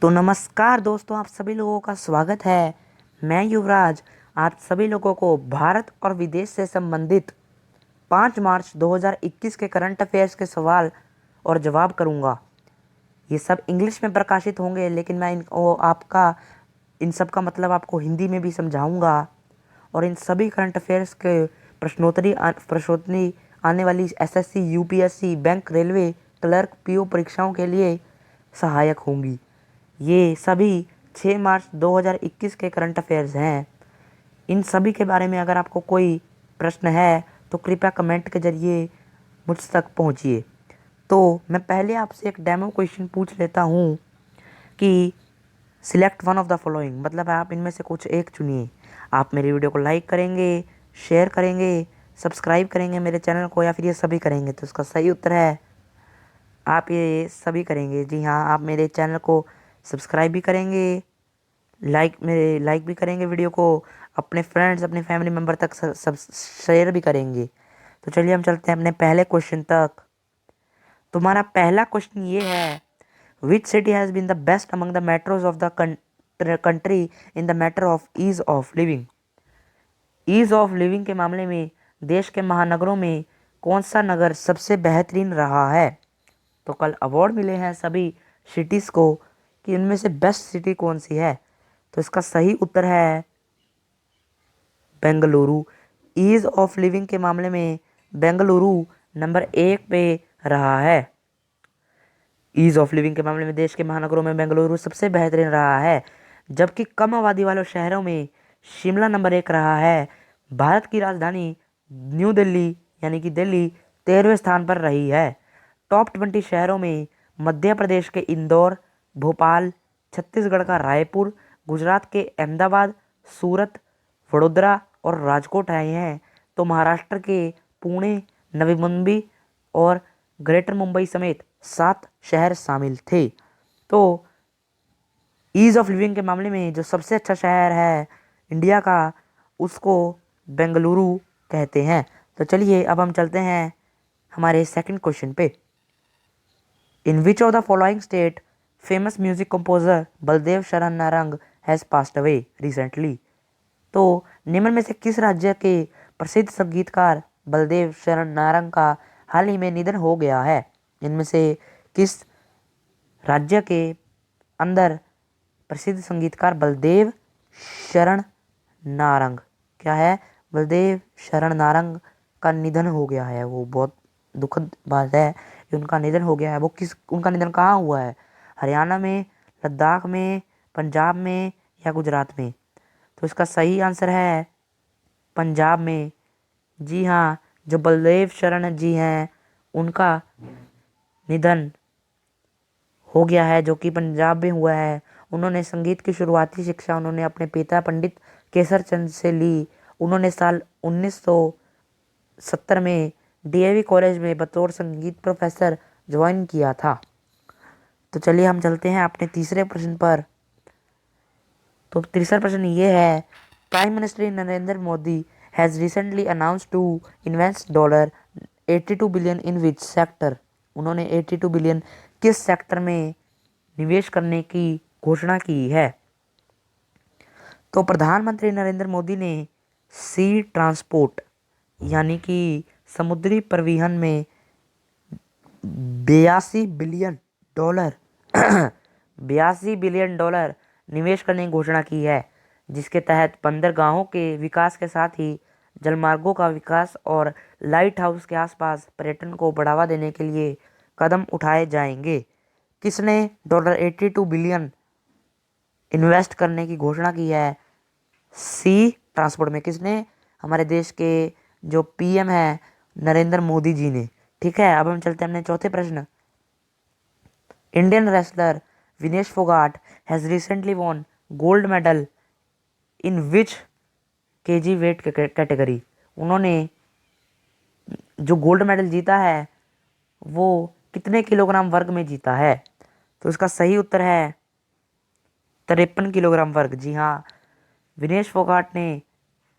तो नमस्कार दोस्तों, आप सभी लोगों का स्वागत है। मैं युवराज आज सभी लोगों को भारत और विदेश से संबंधित 5 मार्च 2021 के करंट अफेयर्स के सवाल और जवाब करूंगा। ये सब इंग्लिश में प्रकाशित होंगे, लेकिन मैं इन सब का मतलब आपको हिंदी में भी समझाऊंगा। और इन सभी करंट अफेयर्स के प्रश्नोत्तरी आने वाली SSC, UPSC, bank, railway, clerk, PO परीक्षाओं के लिए सहायक होंगी। ये सभी 6 मार्च 2021 के करंट अफेयर्स हैं। इन सभी के बारे में अगर आपको कोई प्रश्न है तो कृपया कमेंट के जरिए मुझ तक पहुंचिए। तो मैं पहले आपसे एक डेमो क्वेश्चन पूछ लेता हूं कि select one of the following, मतलब आप इनमें से कुछ एक चुनिए। आप मेरी वीडियो को लाइक करेंगे, शेयर करेंगे, सब्सक्राइब करेंगे मेरे चैनल को, या फिर ये सभी करेंगे। तो इसका सही उत्तर है आप ये सभी करेंगे। जी हाँ, आप मेरे चैनल को सब्सक्राइब भी करेंगे, लाइक भी करेंगे, वीडियो को अपने फ्रेंड्स, अपने फैमिली मेम्बर तक सब शेयर भी करेंगे। तो चलिए हम चलते हैं अपने पहले क्वेश्चन तक। तुम्हारा पहला क्वेश्चन ये है, which city has been the best among the metros of the country in the matter of ease of living. Ease of living के मामले में देश के महानगरों में कौन सा नगर सबसे बेहतरीन रहा है। तो कल अवार्ड मिले हैं सभी सिटीज़ को कि इनमें से बेस्ट सिटी कौन सी है। तो इसका सही उत्तर है बेंगलुरु। ईज ऑफ लिविंग के मामले में बेंगलुरु नंबर 1 पे रहा है। ईज ऑफ लिविंग के मामले में देश के महानगरों में बेंगलुरु सबसे बेहतरीन रहा है, जबकि कम आबादी वाले शहरों में शिमला नंबर 1 रहा है। भारत की राजधानी न्यू दिल्ली यानी कि दिल्ली 13वें स्थान पर रही है। टॉप 20 शहरों में मध्य प्रदेश के इंदौर, भोपाल, छत्तीसगढ़ का रायपुर, गुजरात के अहमदाबाद, सूरत, वडोदरा और राजकोट आए हैं। तो महाराष्ट्र के पुणे, नवी मुंबई और ग्रेटर मुंबई समेत 7 शहर शामिल थे। तो ईज ऑफ लिविंग के मामले में जो सबसे अच्छा शहर है इंडिया का, उसको बेंगलुरु कहते हैं। तो चलिए अब हम चलते हैं हमारे सेकंड क्वेश्चन पे। In which of the following state famous music composer Baldev Sharan Narang has passed away recently. तो निम्न में से किस राज्य के प्रसिद्ध संगीतकार बलदेव शरण नारंग का हाल ही में निधन हो गया है। इनमें से किस राज्य के अंदर प्रसिद्ध संगीतकार बलदेव शरण नारंग क्या है, बलदेव शरण नारंग का निधन हो गया है। वो बहुत दुखद बात है कि उनका निधन हो गया है। उनका निधन कहाँ हुआ है, हरियाणा में, लद्दाख में, पंजाब में या गुजरात में। तो इसका सही आंसर है पंजाब में। जी हाँ, जो बलदेव शरण जी हैं उनका निधन हो गया है, जो कि पंजाब में हुआ है। उन्होंने संगीत की शुरुआती शिक्षा उन्होंने अपने पिता पंडित केसर चंद से ली। उन्होंने साल 1970 में डीएवी कॉलेज में बतौर संगीत प्रोफेसर ज्वाइन किया था। तो चलिए हम चलते हैं अपने तीसरे प्रश्न पर। तो तीसरा प्रश्न ये है, prime minister Narendra Modi has recently announced to invest $82 billion in which sector. उन्होंने 82 बिलियन किस सेक्टर में निवेश करने की घोषणा की है। तो प्रधानमंत्री नरेंद्र मोदी ने सी ट्रांसपोर्ट यानी कि समुद्री परिवहन में 82 बिलियन डॉलर 82 बिलियन डॉलर निवेश करने की घोषणा की है, जिसके तहत बंदरगाहों के विकास के साथ ही जलमार्गों का विकास और लाइट हाउस के आसपास पर्यटन को बढ़ावा देने के लिए कदम उठाए जाएंगे। किसने $82 बिलियन इन्वेस्ट करने की घोषणा की है सी ट्रांसपोर्ट में? किसने? हमारे देश के जो पीएम है नरेंद्र मोदी जी ने। ठीक है, अब हम चलते हैं अपने चौथे प्रश्न। Indian wrestler Vinesh Phogat has recently won gold medal in which KG weight category. उन्होंने जो गोल्ड मेडल जीता है वो कितने किलोग्राम वर्ग में जीता है। तो इसका सही उत्तर है 53 किलोग्राम वर्ग। जी हाँ, विनेश फोगाट ने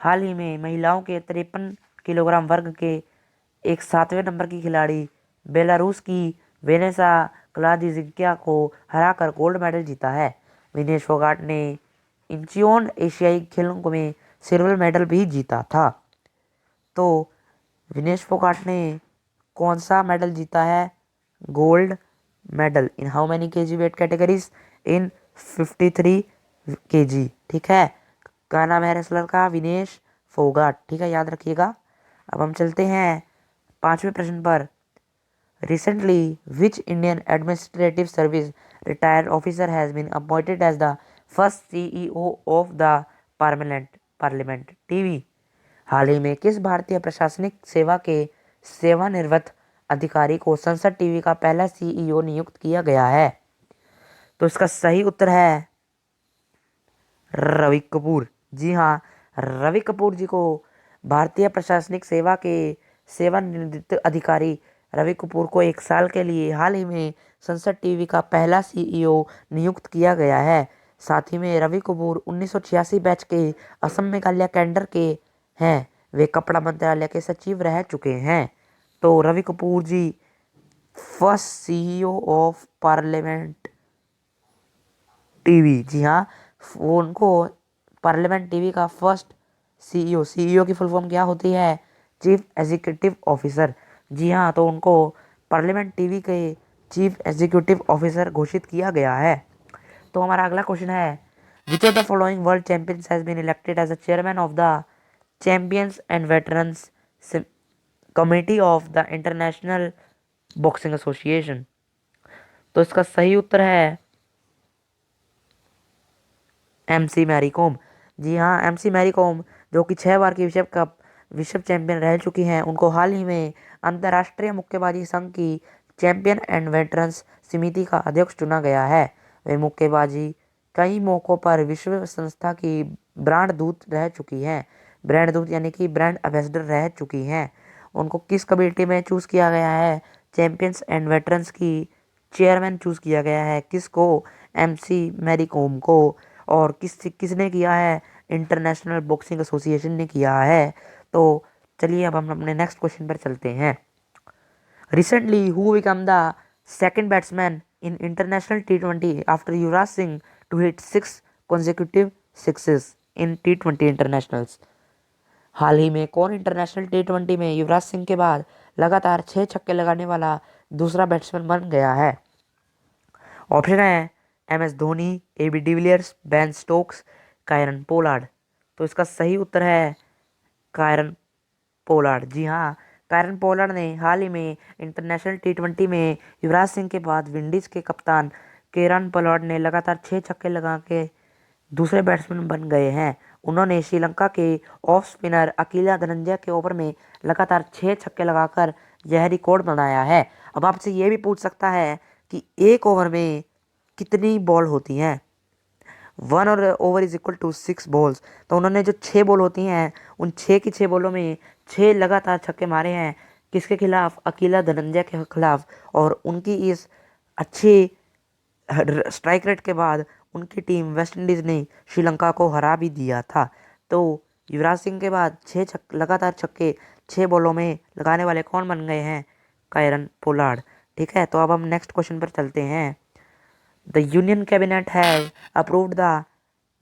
हाल ही में महिलाओं के 53 किलोग्राम वर्ग के एक 7वें नंबर की खिलाड़ी बेलारूस की वेनेसा क्लादी जिंकिया को हराकर गोल्ड मेडल जीता है। विनेश फोगाट ने इंचियोन एशियाई खेलों में सिल्वर मेडल भी जीता था। तो विनेश फोगाट ने कौन सा मेडल जीता है? Gold medal. In how many KG weight categories? In 53 KG. ठीक है, क्या नाम है रेसलर का? विनेश फोगाट। ठीक है, याद रखिएगा। अब हम चलते हैं 5वें प्रश्न पर। Recently, which Indian Administrative Service retired officer has been appointed as the first CEO of the Parliament TV? हाल ही में किस भारतीय प्रशासनिक सेवा के सेवानिवृत्त अधिकारी को संसद टीवी का पहला सीईओ नियुक्त किया गया है? तो इसका सही उत्तर है रवि कपूर। जी हाँ, रवि कपूर जी को भारतीय प्रशासनिक सेवा के सेवानिवृत्त अधिकारी रवि कपूर को 1 साल के लिए हाल ही में संसद टीवी का पहला सीईओ नियुक्त किया गया है। साथ ही में रवि कपूर 1986 बैच के असम मेघालय कैडर के हैं। वे कपड़ा मंत्रालय के सचिव रह चुके हैं। तो Ravi Kapoor ji first CEO of Parliament TV. जी हाँ, वो उनको पार्लियामेंट टीवी का फर्स्ट सीईओ की फुल फॉर्म क्या होती है? Chief executive officer. जी हाँ, तो उनको पार्लियामेंट टीवी के चीफ एग्जीक्यूटिव ऑफिसर घोषित किया गया है। तो हमारा अगला क्वेश्चन है, which of the following world champions has been elected as the chairman of the champions and veterans committee of the international boxing association? तो इसका सही उत्तर है MC मैरी कॉम। जी हाँ, MC मैरी कॉम जो कि 6 बार की विश्व चैंपियन रह चुकी हैं, उनको हाल ही में अंतर्राष्ट्रीय मुक्केबाजी संघ की चैंपियन एंड वेटरन्स समिति का अध्यक्ष चुना गया है। वे मुक्केबाजी कई मौकों पर विश्व संस्था की ब्रांड दूत रह चुकी हैं। ब्रांड दूत यानी कि ब्रांड एम्बेसडर रह चुकी हैं। उनको किस कमेटी में चूज किया गया है? चैंपियंस एंड वेटरन्स की चेयरमैन चूज किया गया है। किसको? MC मैरी कॉम को। और किसने किया है? इंटरनेशनल बॉक्सिंग एसोसिएशन ने किया है। तो चलिए अब हम अपने नेक्स्ट क्वेश्चन पर चलते हैं। Recently who became the second batsman in international T20 after Yuvraj Singh to hit 6 consecutive sixes in T20 internationals? हाल ही में कौन इंटरनेशनल T20 में युवराज सिंह के बाद लगातार 6 छक्के लगाने वाला दूसरा बैट्समैन बन गया है? ऑप्शन है MS Dhoni, AB de Villiers, Ben Stokes, Kieron Pollard. तो इसका सही उत्तर है कायरन पोलार्ड। जी हाँ, कायरन पोलार्ड ने हाल ही में इंटरनेशनल T20 में युवराज सिंह के बाद विंडीज के कप्तान कायरन पोलार्ड ने लगातार 6 छक्के लगा के दूसरे बैट्समैन बन गए हैं। उन्होंने श्रीलंका के ऑफ स्पिनर अकीला धनंजय के ओवर में लगातार 6 छक्के लगाकर यह रिकॉर्ड बनाया है। अब आपसे ये भी पूछ सकता है कि एक ओवर में कितनी बॉल होती हैं? 1 over is equal to 6 balls. तो उन्होंने जो 6 बॉल होती हैं, उन 6 की 6 बॉलों में 6 लगातार छक्के मारे हैं। किसके खिलाफ? अकीला धनंजय के खिलाफ। और उनकी इस अच्छी स्ट्राइक रेट के बाद उनकी टीम वेस्ट इंडीज ने श्रीलंका को हरा भी दिया था। तो युवराज सिंह के बाद 6 लगातार छक्के 6 बॉलों में लगाने वाले कौन बन गए हैं? Kieron Pollard. ठीक है, तो अब हम नेक्स्ट क्वेश्चन पर चलते हैं। The Union Cabinet have approved the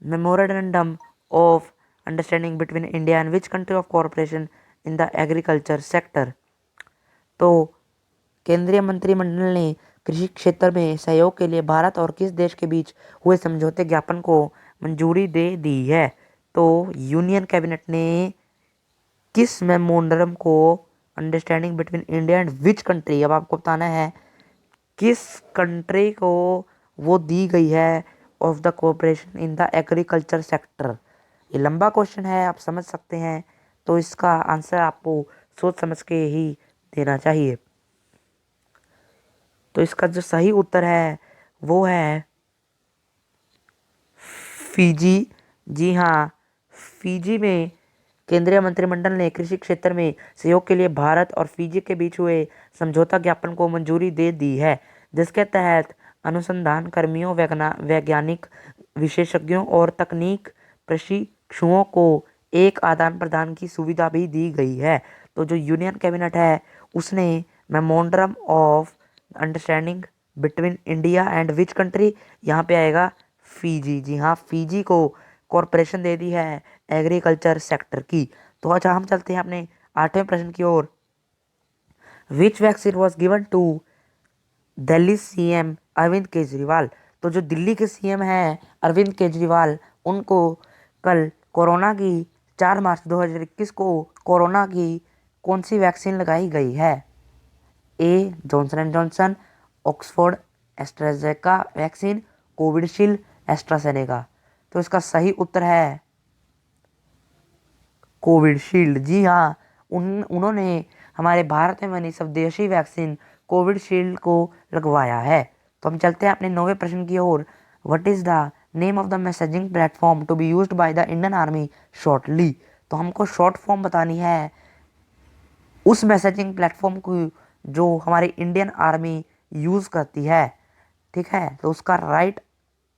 memorandum of understanding between India and which country of cooperation in the agriculture sector? तो केंद्रीय मंत्रिमंडल ने कृषि क्षेत्र में सहयोग के लिए भारत और किस देश के बीच हुए समझौते ज्ञापन को मंजूरी दे दी है? तो यूनियन कैबिनेट ने किस मेमोरेंडम को understanding between India and which country, अब आपको बताना है किस कंट्री को वो दी गई है of the cooperation in the agriculture sector. ये लंबा क्वेश्चन है, आप समझ सकते हैं, तो इसका आंसर आपको सोच समझ के ही देना चाहिए। तो इसका जो सही उत्तर है वो है फिजी। जी हाँ, फिजी में केंद्रीय मंत्रिमंडल ने कृषि क्षेत्र में सहयोग के लिए भारत और फिजी के बीच हुए समझौता ज्ञापन को मंजूरी दे दी है, जिसके तहत अनुसंधान कर्मियों, वैज्ञानिक विशेषज्ञों और तकनीक प्रशिक्षुओं को एक आदान प्रदान की सुविधा भी दी गई है। तो जो यूनियन कैबिनेट है उसने memorandum of understanding between India and which country, यहाँ पे आएगा फीजी। जी हाँ, फीजी को कॉरपोरेशन दे दी है एग्रीकल्चर सेक्टर की। तो अच्छा, हम चलते हैं अपने 8वें प्रश्न की ओर। Which vaccine was given to Delhi CM Arvind Kejriwal. तो जो दिल्ली के सीएम हैं अरविंद केजरीवाल, उनको कल कोरोना की 4 मार्च 2021 को कोरोना की कौन सी वैक्सीन लगाई गई है? A Johnson and Johnson, Oxford AstraZeneca vaccine, Covishield, AstraZeneca. तो इसका सही उत्तर है कोविडशील्ड। जी हाँ, उन्होंने हमारे भारत में बनी स्वदेशी वैक्सीन कोविडशील्ड को लगवाया है। तो हम चलते हैं अपने 9वें प्रश्न की ओर। What is the name of the messaging platform to be used by the Indian army shortly. तो हमको शॉर्ट फॉर्म बतानी है उस मैसेजिंग प्लेटफॉर्म को जो हमारी इंडियन आर्मी यूज़ करती है। ठीक है, तो उसका राइट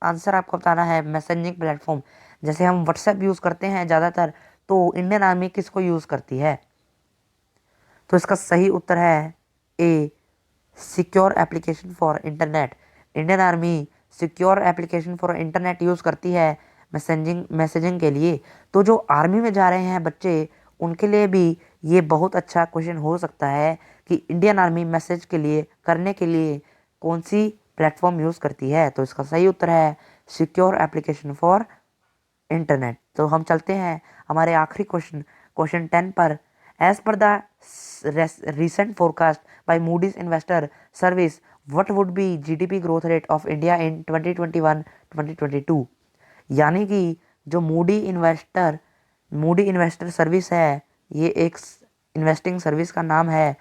आंसर आपको बताना है मैसेजिंग प्लेटफॉर्म। जैसे हम व्हाट्सएप यूज़ करते हैं ज़्यादातर, तो इंडियन आर्मी किसको यूज़ करती है? तो इसका सही उत्तर है ए secure application for internet. Indian army secure application for internet use करती है मैसेजिंग के लिए। तो जो आर्मी में जा रहे हैं बच्चे, उनके लिए भी ये बहुत अच्छा क्वेश्चन हो सकता है कि इंडियन आर्मी मैसेज के लिए करने के लिए कौन सी प्लेटफॉर्म यूज़ करती है। तो इसका सही उत्तर है सिक्योर एप्लीकेशन फॉर इंटरनेट। तो हम चलते हैं हमारे आखिरी क्वेश्चन 10 पर। As per the recent forecast by Moody's Investor Service, what would be GDP growth rate of India in 2021-2022? यानी कि जो मूडी इन्वेस्टर सर्विस है, ये एक इन्वेस्टिंग सर्विस का नाम है,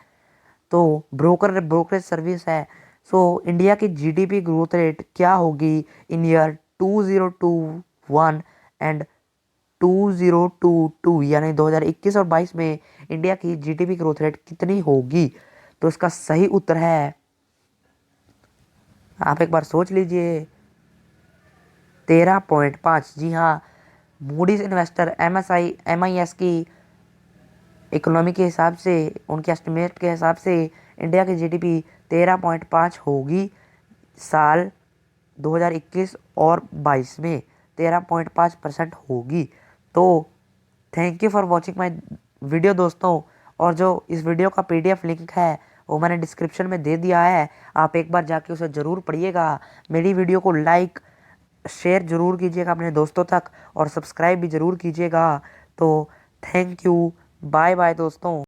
तो ब्रोकरेज सर्विस है। सो इंडिया की जीडीपी ग्रोथ रेट क्या होगी इन ईयर 2021 एंड 2022, यानी 2021 और 22 में इंडिया की जीडीपी ग्रोथ रेट कितनी होगी? तो इसका सही उत्तर है, आप एक बार सोच लीजिए, 13.5। जी हाँ, मूडीज इन्वेस्टर MIS की इकोनॉमी के हिसाब से, उनके एस्टिमेट के हिसाब से इंडिया की जीडीपी 13.5 होगी साल 2021 और 22 में 13.5% होगी। तो thank you for watching my video दोस्तों। और जो इस वीडियो का PDF लिंक है वो मैंने डिस्क्रिप्शन में दे दिया है, आप एक बार जाके उसे ज़रूर पढ़िएगा। मेरी वीडियो को लाइक शेयर ज़रूर कीजिएगा अपने दोस्तों तक, और सब्सक्राइब भी ज़रूर कीजिएगा। तो थैंक यू, बाय बाय दोस्तों।